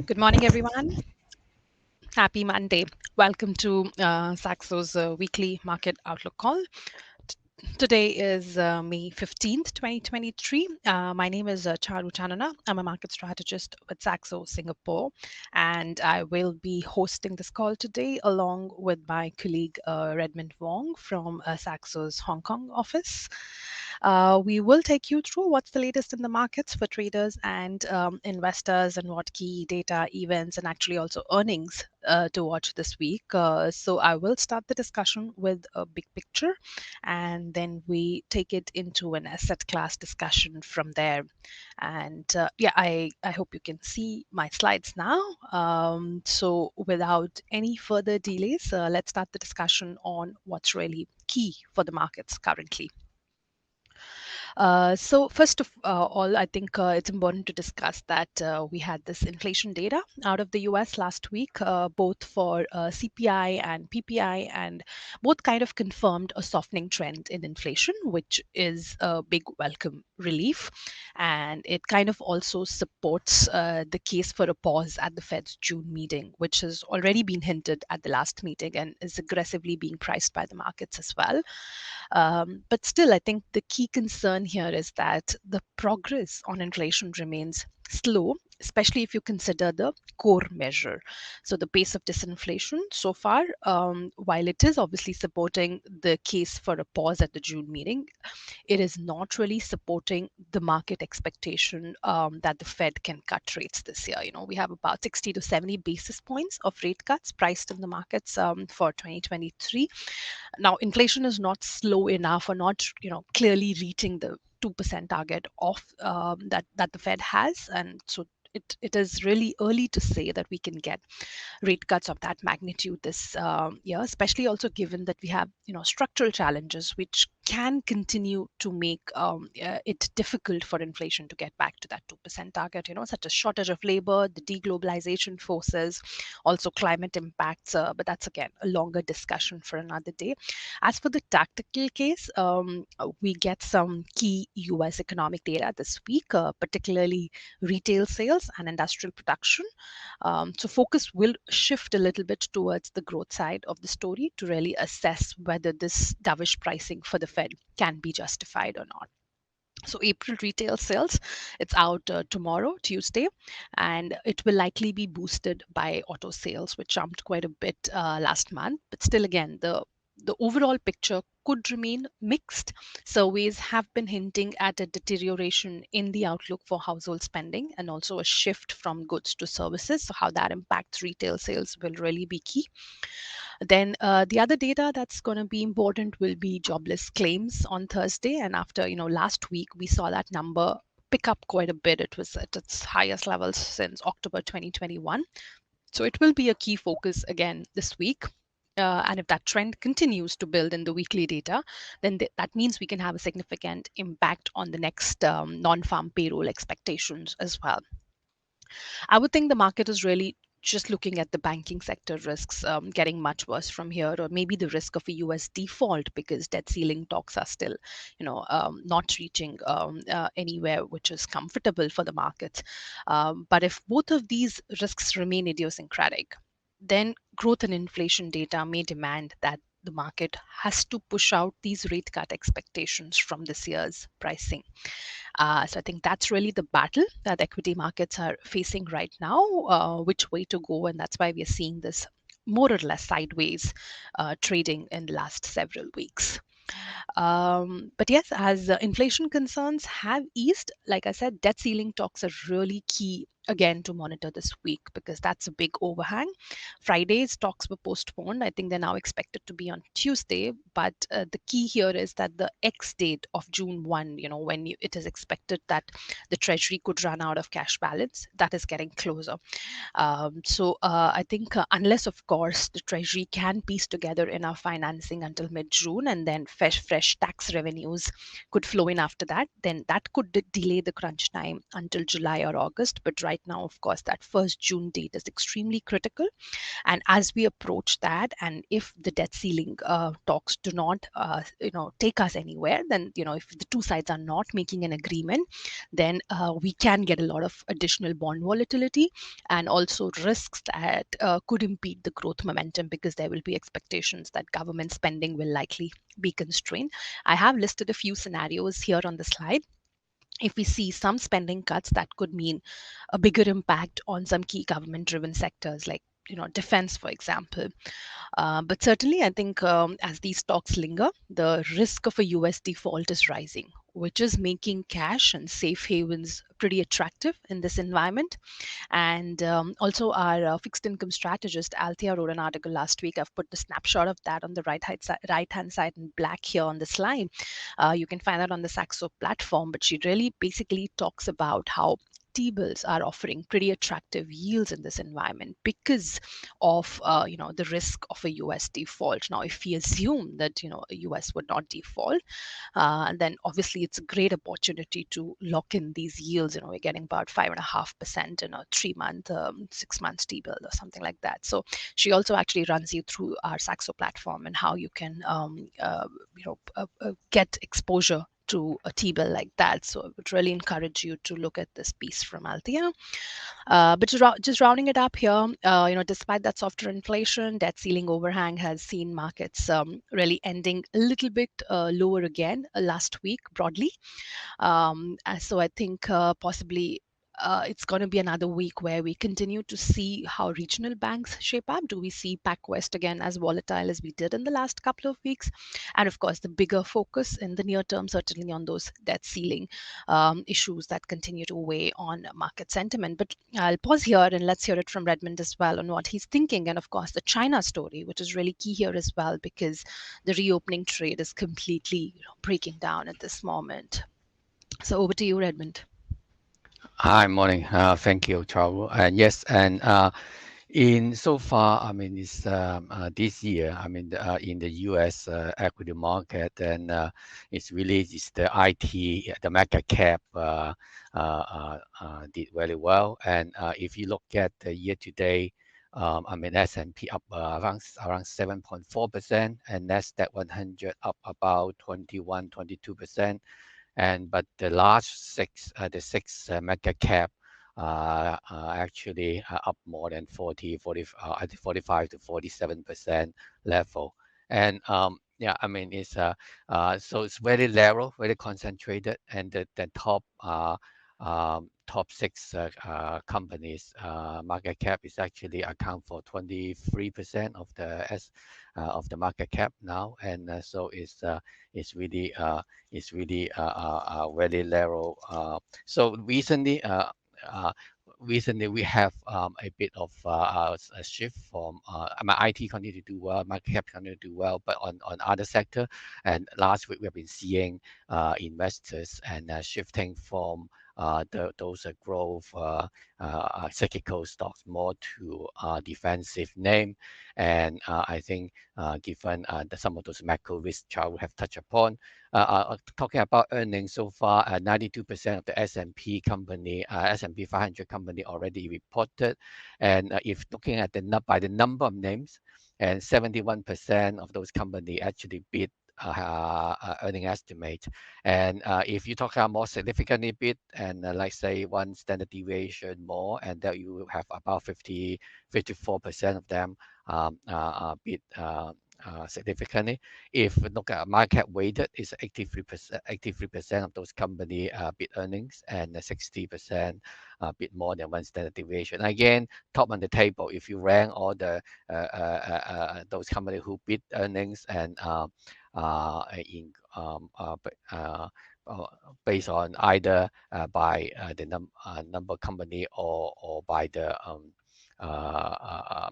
Good morning, everyone. Happy Monday. Welcome to Saxo's weekly market outlook call. Today is May 15th, 2023. My name is Charu Chanana. I'm a market strategist with Saxo Singapore, and I will be hosting this call today along with my colleague Redmond Wong from Saxo's Hong Kong office. We will take you through what's the latest in the markets for traders and investors and what key data, events, and actually also earnings to watch this week. So I will start the discussion with a big picture and then we take it into an asset class discussion from there. And I hope you can see my slides now. So without any further delays, let's start the discussion on what's really key for the markets currently. So first of all, I think it's important to discuss that we had this inflation data out of the US last week, both for CPI and PPI, and both kind of confirmed a softening trend in inflation, which is a big welcome relief. And it kind of also supports the case for a pause at the Fed's June meeting, which has already been hinted at the last meeting and is aggressively being priced by the markets as well. But still, I think the key concern here is that the progress on inflation remains slow, especially if you consider the core measure. So the pace of disinflation so far, while it is obviously supporting the case for a pause at the June meeting, it is not really supporting the market expectation that the Fed can cut rates this year. We have about 60 to 70 basis points of rate cuts priced in the markets for 2023. Now, inflation is not slow enough or not, clearly reaching the 2% target of that the Fed has, and so it is really early to say that we can get rate cuts of that magnitude this year, especially also given that we have structural challenges which can continue to make it difficult for inflation to get back to that 2% target, such as shortage of labor, the deglobalization forces, also climate impacts, but that's again a longer discussion for another day. As for the tactical case, we get some key US economic data this week, particularly retail sales and industrial production. So focus will shift a little bit towards the growth side of the story to really assess whether this dovish pricing for the Fed can be justified or not. So April retail sales, it's out tomorrow, Tuesday, and it will likely be boosted by auto sales, which jumped quite a bit last month. But still, again, the overall picture could remain mixed. Surveys have been hinting at a deterioration in the outlook for household spending and also a shift from goods to services. So how that impacts retail sales will really be key. Then the other data that's going to be important will be jobless claims on Thursday. And after, last week, we saw that number pick up quite a bit. It was at its highest levels since October 2021. So it will be a key focus again this week. And if that trend continues to build in the weekly data, then that means we can have a significant impact on the next non-farm payroll expectations as well. I would think the market is really just looking at the banking sector risks getting much worse from here, or maybe the risk of a US default because debt ceiling talks are still, not reaching anywhere which is comfortable for the markets. But if both of these risks remain idiosyncratic, then growth and inflation data may demand that the market has to push out these rate cut expectations from this year's pricing. So I think that's really the battle that equity markets are facing right now, which way to go. And that's why we are seeing this more or less sideways trading in the last several weeks. But yes, as inflation concerns have eased, like I said, debt ceiling talks are really key again to monitor this week because that's a big overhang. Friday's talks were postponed. I think they're now expected to be on Tuesday. But the key here is that the X date of June 1, when it is expected that the Treasury could run out of cash balance, that is getting closer. So I think unless, of course, the Treasury can piece together enough financing until mid-June and then fresh tax revenues could flow in after that, then that could delay the crunch time until July or August. But right now, of course, that 1st June date is extremely critical. And as we approach that, and if the debt ceiling talks do not take us anywhere, then if the two sides are not making an agreement, then we can get a lot of additional bond volatility and also risks that could impede the growth momentum, because there will be expectations that government spending will likely be constrained. I have listed a few scenarios here on the slide. If we see some spending cuts, that could mean a bigger impact on some key government driven sectors like defense, for example. But certainly, I think as these talks linger, the risk of a US default is rising, which is making cash and safe havens pretty attractive in this environment. And also, our fixed income strategist, Althea, wrote an article last week. I've put the snapshot of that on the right hand side in black here on the slide. You can find that on the Saxo platform, but she really basically talks about how T-bills are offering pretty attractive yields in this environment because of the risk of a US default. Now, if we assume that a US would not default, and then obviously it's a great opportunity to lock in these yields. We're getting about 5.5% in a 3-month, 6 months T-bill or something like that. So she also actually runs you through our Saxo platform and how you can get exposure to a T-bill like that. So I would really encourage you to look at this piece from Althea. But just rounding it up here, despite that softer inflation, debt ceiling overhang has seen markets really ending a little bit lower again last week broadly. So I think possibly it's going to be another week where we continue to see how regional banks shape up. Do we see PacWest again as volatile as we did in the last couple of weeks? And of course, the bigger focus in the near term, certainly on those debt ceiling issues that continue to weigh on market sentiment. But I'll pause here and let's hear it from Redmond as well on what he's thinking. And of course, the China story, which is really key here as well, because the reopening trade is completely breaking down at this moment. So over to you, Redmond. Hi, morning. Thank you, Charu. And yes, and in so far, I mean, it's this year. I mean, in the U.S. Equity market, and it's the IT, the mega cap did very well. And if you look at the year to date, I mean, S&P up around 7.4%, and Nasdaq 100 up about 21-22%. And but the mega cap actually up more than 40, I think 45 to 47% level. And yeah, I mean so it's very narrow, very concentrated, and the top six companies market cap is actually account for 23% of the market cap now, and so it's really very narrow. So recently we have a bit of a shift from I mean, IT continue to do well, market cap continue to do well, but on other sector. And last week we have been seeing investors and shifting from those growth cyclical stocks more to defensive name. And I think given some of those macro risks Charles have touched upon, talking about earnings so far, 92% of the S&P 500 company already reported. And if looking at by the number of names, and 71% of those companies actually beat earning estimate. And if you talk about more significantly bit, and like say one standard deviation more, and that you will have about 54% of them bit significantly. If we look at market weighted, is 83% of those company bit earnings, and 60% bit more than one standard deviation. Again, top on the table, if you rank all the those companies who bit earnings and in based on either by the number company or by the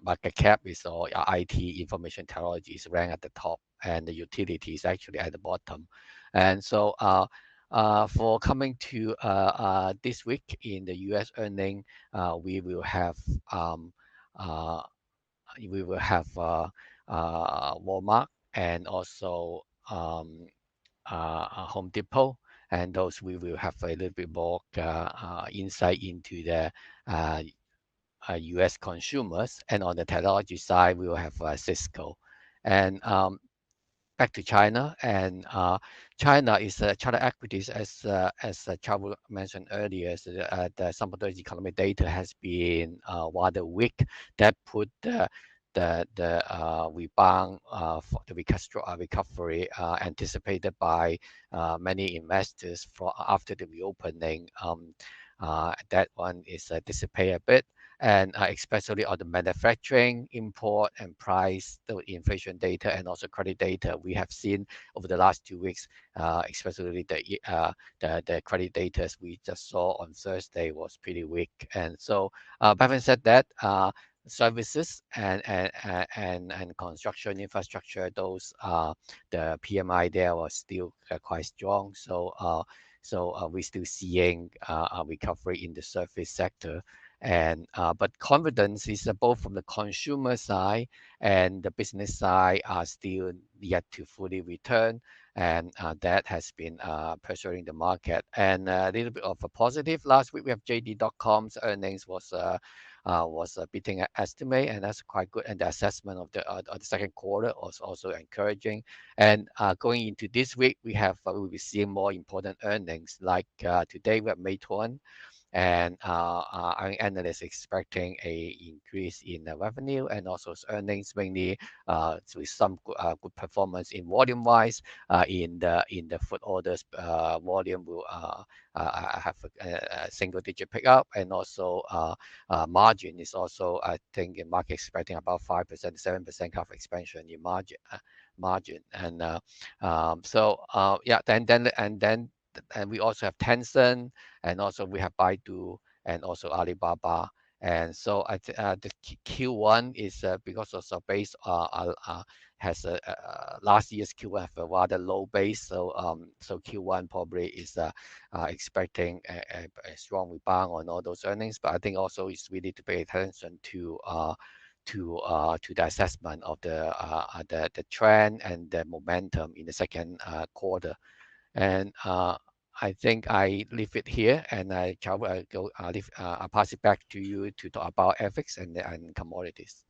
market cap, is or IT information technology is ranked at the top, and the utility is actually at the bottom. And so for coming to this week in the US earning, we will have uh, Walmart, and also Home Depot, and those we will have a little bit more insight into the US consumers. And on the technology side, we will have Cisco. And back to China, and China is China equities, as Charu mentioned earlier. So, some of those economic data has been rather weak. That put the rebound for the recovery anticipated by many investors for after the reopening. That one is dissipate a bit, and especially on the manufacturing, import, and price, the inflation data, and also credit data we have seen over the last 2 weeks, especially the credit data we just saw on Thursday was pretty weak. And so, having said that, services and construction infrastructure, those the PMI there was still quite strong. So we're still seeing a recovery in the service sector. And but confidence is both from the consumer side and the business side are still yet to fully return, and that has been pressuring the market. And a little bit of a positive. Last week we have JD.com's earnings was beating an estimate, and that's quite good. And the assessment of the second quarter was also encouraging. And going into this week, we'll be seeing more important earnings. Like today, we have Meituan, and our analysts expecting a increase in the revenue and also earnings, mainly with some good performance in volume wise. In the food orders, volume will have a single digit pickup, and also margin is also, I think, in market expecting about 5%, 7% of expansion in margin. And yeah, and we also have Tencent, and also we have Baidu, and also Alibaba. And so the Q1 is because of the base has last year's Q1 have a rather low base, so Q1 probably is expecting a strong rebound on all those earnings. But I think also it's really to pay attention to the assessment of the trend and the momentum in the second quarter. And I think I leave it here, and I'll pass it back to you to talk about FX and commodities.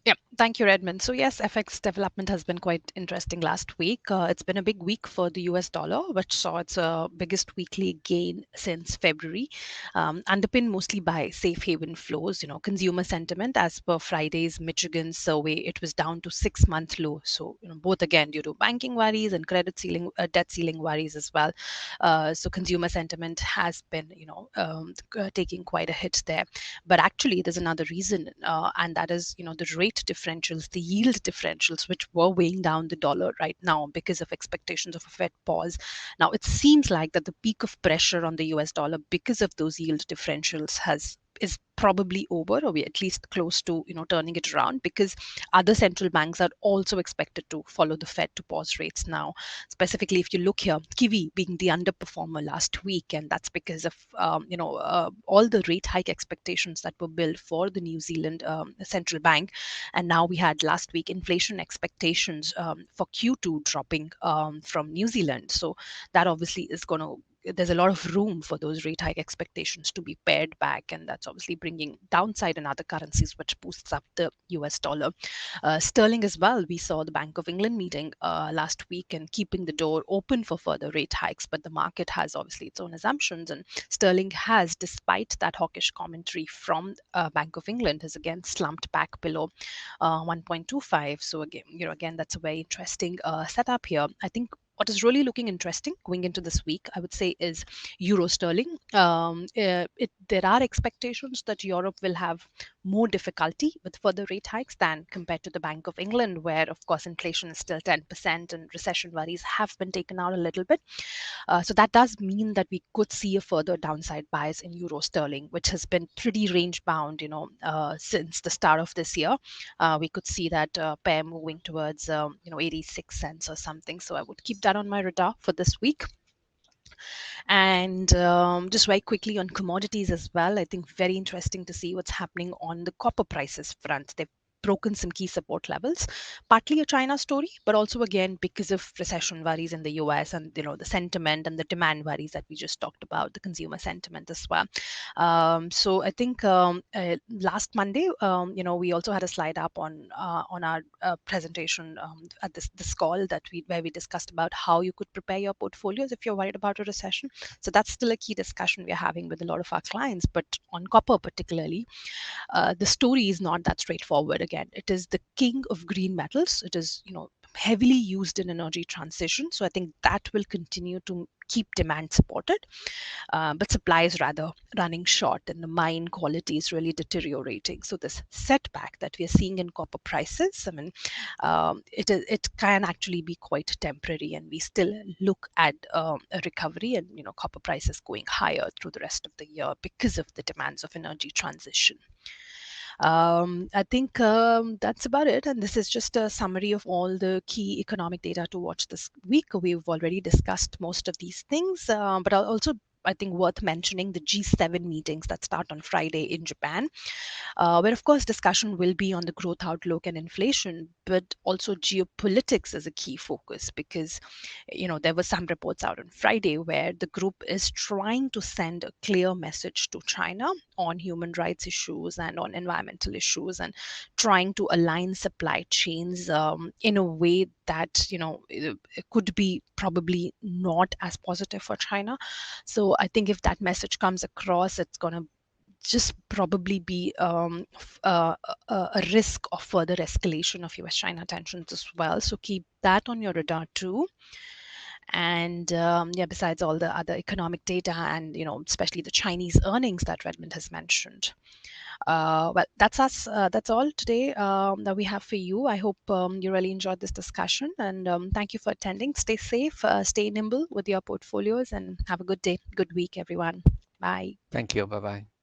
Yeah, thank you, Redmond. So yes, FX development has been quite interesting last week. It's been a big week for the US dollar, which saw its biggest weekly gain since February, underpinned mostly by safe haven flows. Consumer sentiment, as per Friday's Michigan survey, it was down to 6-month low. So both again due to banking worries and debt ceiling worries as well. So consumer sentiment has been taking quite a hit there. But actually, there's another reason, and that is the rate differentials, the yield differentials, which were weighing down the dollar right now because of expectations of a Fed pause. Now, it seems like that the peak of pressure on the US dollar because of those yield differentials is probably over, or we're at least close to turning it around, because other central banks are also expected to follow the Fed to pause rates now. Specifically, if you look here, Kiwi being the underperformer last week, and that's because of all the rate hike expectations that were built for the New Zealand central bank. And now we had last week inflation expectations for Q2 dropping from New Zealand. So that obviously is going to there's a lot of room for those rate hike expectations to be pared back, and that's obviously bringing downside in other currencies, which boosts up the US dollar. Sterling as well, we saw the Bank of England meeting last week and keeping the door open for further rate hikes, but the market has obviously its own assumptions, and sterling has, despite that hawkish commentary from Bank of England, has again slumped back below 1.25. So again, that's a very interesting setup here. I think what is really looking interesting going into this week, I would say, is euro sterling. There are expectations that Europe will have more difficulty with further rate hikes than compared to the Bank of England, where, of course, inflation is still 10% and recession worries have been taken out a little bit. So that does mean that we could see a further downside bias in euro sterling, which has been pretty range bound, since the start of this year. We could see that pair moving towards 86 cents or something. So I would keep that on my radar for this week. And just very quickly on commodities as well, I think very interesting to see what's happening on the copper prices front. They've broken some key support levels. Partly a China story, but also again because of recession worries in the US and the sentiment and the demand worries that we just talked about, the consumer sentiment as well. So I think last Monday, we also had a slide up on our presentation at this call that where we discussed about how you could prepare your portfolios if you're worried about a recession. So that's still a key discussion we're having with a lot of our clients. But on copper particularly, the story is not that straightforward. Again, it is the king of green metals. It is heavily used in energy transition. So I think that will continue to keep demand supported, but supply is rather running short and the mine quality is really deteriorating. So this setback that we are seeing in copper prices, I mean, it can actually be quite temporary, and we still look at a recovery and copper prices going higher through the rest of the year because of the demands of energy transition. I think that's about it. And this is just a summary of all the key economic data to watch this week. We've already discussed most of these things, but I'll also I think worth mentioning the G7 meetings that start on Friday in Japan, where of course discussion will be on the growth outlook and inflation, but also geopolitics is a key focus because there were some reports out on Friday where the group is trying to send a clear message to China on human rights issues and on environmental issues, and trying to align supply chains in a way that it could be probably not as positive for China. So I think if that message comes across, it's going to just probably be a risk of further escalation of US-China tensions as well. So keep that on your radar too. And yeah, besides all the other economic data and especially the Chinese earnings that Redmond has mentioned. Well, that's us. That's all today that we have for you. I hope you really enjoyed this discussion, and thank you for attending. Stay safe, stay nimble with your portfolios, and have a good day, good week, everyone. Bye. Thank you. Bye bye.